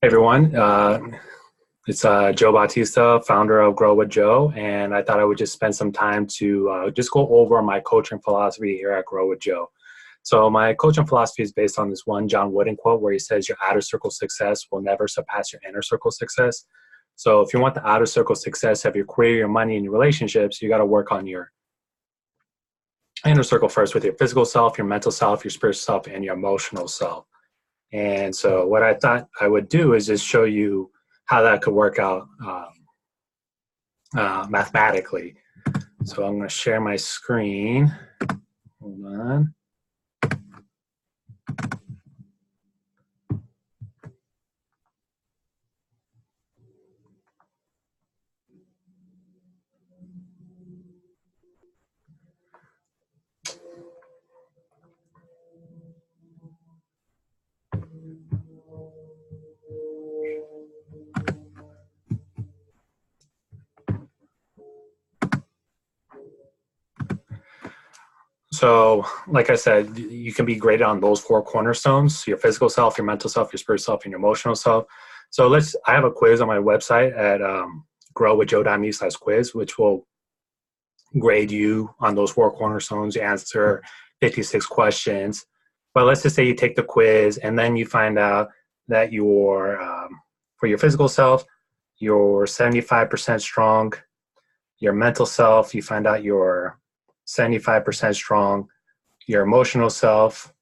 Hey everyone, it's Joe Bautista, founder of Grow with Joe, and I thought I would just spend some time to just go over my coaching philosophy here at Grow with Joe. So my coaching philosophy is based on this one John Wooden quote where he says, your outer circle success will never surpass your inner circle success. So if you want the outer circle success of your career, your money, and your relationships, you got to work on your inner circle first with your physical self, your mental self, your spiritual self, and your emotional self. And so what I thought I would do is just show you how that could work out mathematically. So I'm going to share my screen. Hold on. So, like I said, you can be graded on those four cornerstones: your physical self, your mental self, your spiritual self, and your emotional self. So I have a quiz on my website at growwithjoe.me/quiz, which will grade you on those four cornerstones. You answer 56 questions. But let's just say you take the quiz and then you find out that for your physical self, you're 75% strong. Your mental self, you find out you're 75% strong. Your emotional self,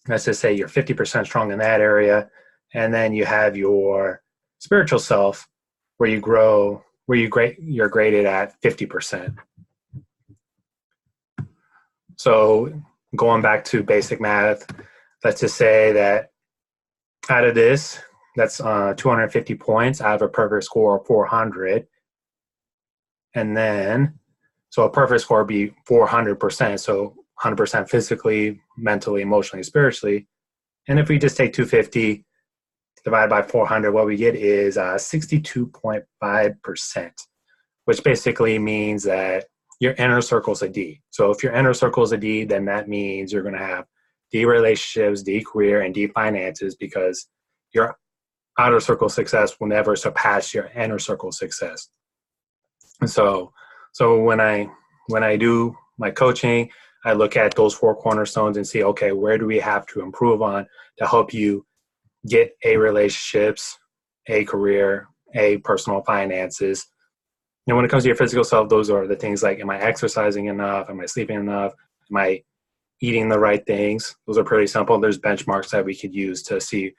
let's just say you're 50% strong in that area. And then you have your spiritual self where you're graded at 50%. So going back to basic math, let's just say that out of this, that's 250 points out of a perfect score of 400. And then, so a perfect score would be 400%. So 100% physically, mentally, emotionally, spiritually. And if we just take 250 divided by 400, what we get is 62.5%, which basically means that your inner circle is a D. So if your inner circle is a D, then that means you're going to have D relationships, D career, and D finances, because your outer circle success will never surpass your inner circle success. And so when I do my coaching, I look at those four cornerstones and see, okay, where do we have to improve on to help you get A relationships, A career, A personal finances. And when it comes to your physical self, those are the things like, am I exercising enough? Am I sleeping enough? Am I eating the right things? Those are pretty simple. There's benchmarks that we could use to see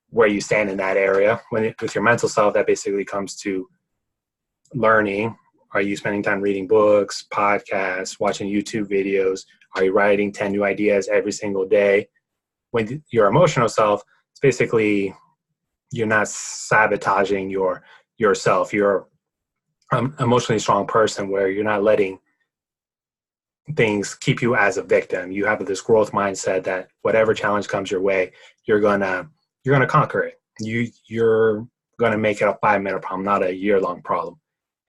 where you stand in that area. With your mental self, that basically comes to learning. Are you spending time reading books, podcasts, watching YouTube videos? Are you writing 10 new ideas every single day? With your emotional self, basically you're not sabotaging yourself. You're an emotionally strong person where you're not letting things keep you as a victim. You have this growth mindset that whatever challenge comes your way, you're gonna conquer it. You're gonna make it a 5-minute problem, not a year-long problem.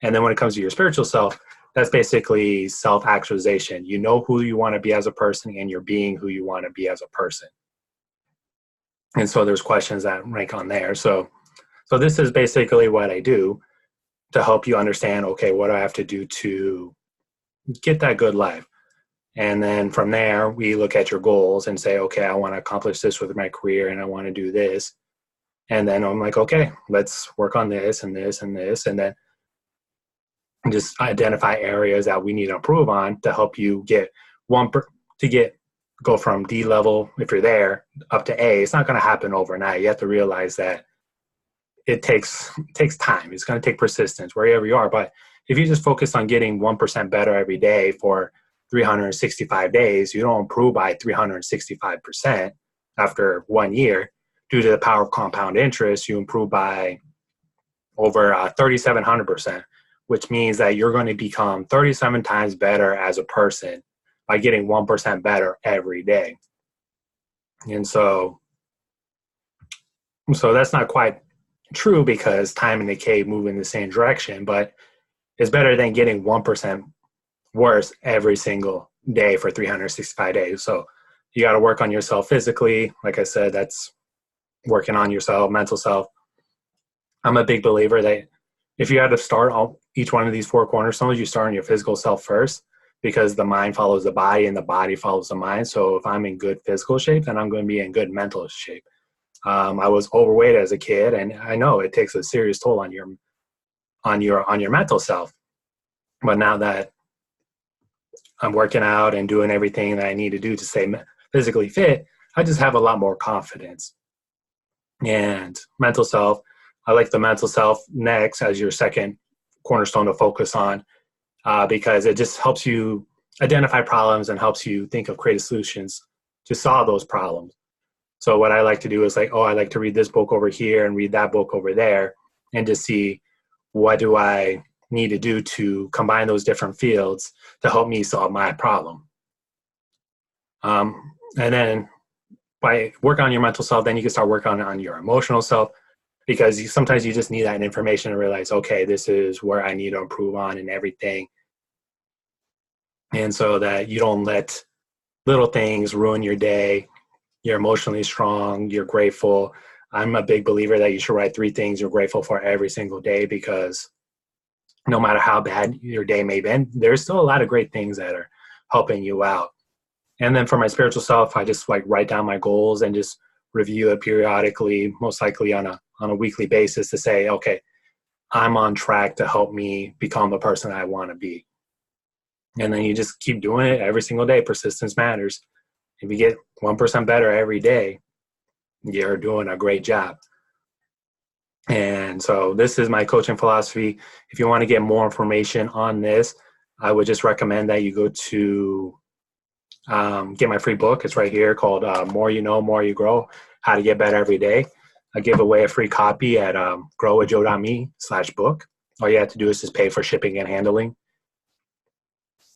And then when it comes to your spiritual self, that's basically self-actualization. You know who you want to be as a person, and you're being who you want to be as a person. And so there's questions that rank on there. So this is basically what I do to help you understand, okay, what do I have to do to get that good life? And then from there, we look at your goals and say, okay, I want to accomplish this with my career and I want to do this. And then I'm like, okay, let's work on this and this and this. And then just identify areas that we need to improve on to help you get go from D level, if you're there, up to A. It's not going to happen overnight. You have to realize that it takes time. It's going to take persistence wherever you are. But if you just focus on getting 1% better every day for 365 days, you don't improve by 365% after 1 year. Due to the power of compound interest, you improve by over 3,700%, which means that you're going to become 37 times better as a person by getting 1% better every day. And so that's not quite true because time and decay move in the same direction, but it's better than getting 1% worse every single day for 365 days. So you got to work on yourself physically. Like I said, that's working on yourself, mental self. I'm a big believer that if you had to start each one of these 4 cornerstones, you start on your physical self first, because the mind follows the body and the body follows the mind. So if I'm in good physical shape, then I'm going to be in good mental shape. I was overweight as a kid, and I know it takes a serious toll on your mental self. But now that I'm working out and doing everything that I need to do to stay physically fit, I just have a lot more confidence. And mental self, I like the mental self next as your second cornerstone to focus on, because it just helps you identify problems and helps you think of creative solutions to solve those problems. So what I like to do is I like to read this book over here and read that book over there and just see what do I need to do to combine those different fields to help me solve my problem. And then by working on your mental self, then you can start working on your emotional self, because sometimes you just need that information to realize, okay, this is where I need to improve on and everything. And so that you don't let little things ruin your day. You're emotionally strong, you're grateful. I'm a big believer that you should write 3 things you're grateful for every single day, because no matter how bad your day may be, there's still a lot of great things that are helping you out. And then for my spiritual self, I just write down my goals and just review it periodically, most likely on a weekly basis, to say, okay, I'm on track to help me become the person I want to be. And then you just keep doing it every single day. Persistence matters. If you get 1% better every day, you're doing a great job. And so this is my coaching philosophy. If you want to get more information on this, I would just recommend that you go to get my free book. It's right here, called More You Know, More You Grow, How to Get Better Every Day. I give away a free copy at growwithjoe.me/book. All you have to do is just pay for shipping and handling.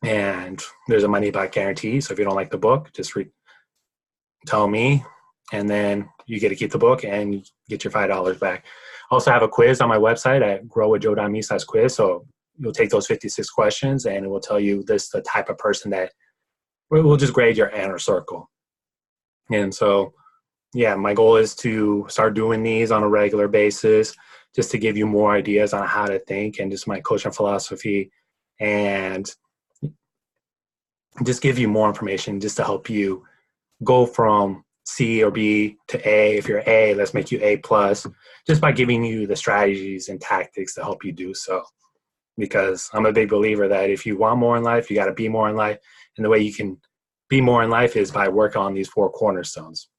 And there's a money back guarantee. So if you don't like the book, just tell me, and then you get to keep the book and get your $5 back. I also have a quiz on my website at growwithjoe.me/quiz. So you'll take those 56 questions and it will tell you the type of person that will just grade your inner circle. And so, yeah, my goal is to start doing these on a regular basis, just to give you more ideas on how to think and just my coaching philosophy, and just give you more information just to help you go from C or B to A. If you're A, let's make you A plus, just by giving you the strategies and tactics to help you do so. Because I'm a big believer that if you want more in life, you got to be more in life. And the way you can be more in life is by working on these 4 cornerstones.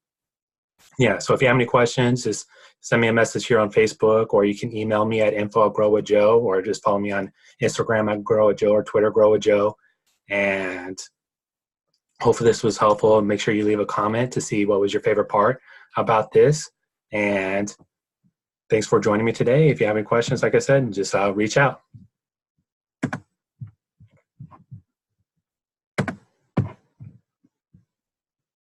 Yeah, so if you have any questions, just send me a message here on Facebook, or you can email me at info@growwithjoe, or just follow me on Instagram at growwithjoe, or Twitter growwithjoe. And hopefully this was helpful. Make sure you leave a comment to see what was your favorite part about this. And thanks for joining me today. If you have any questions, like I said, just reach out.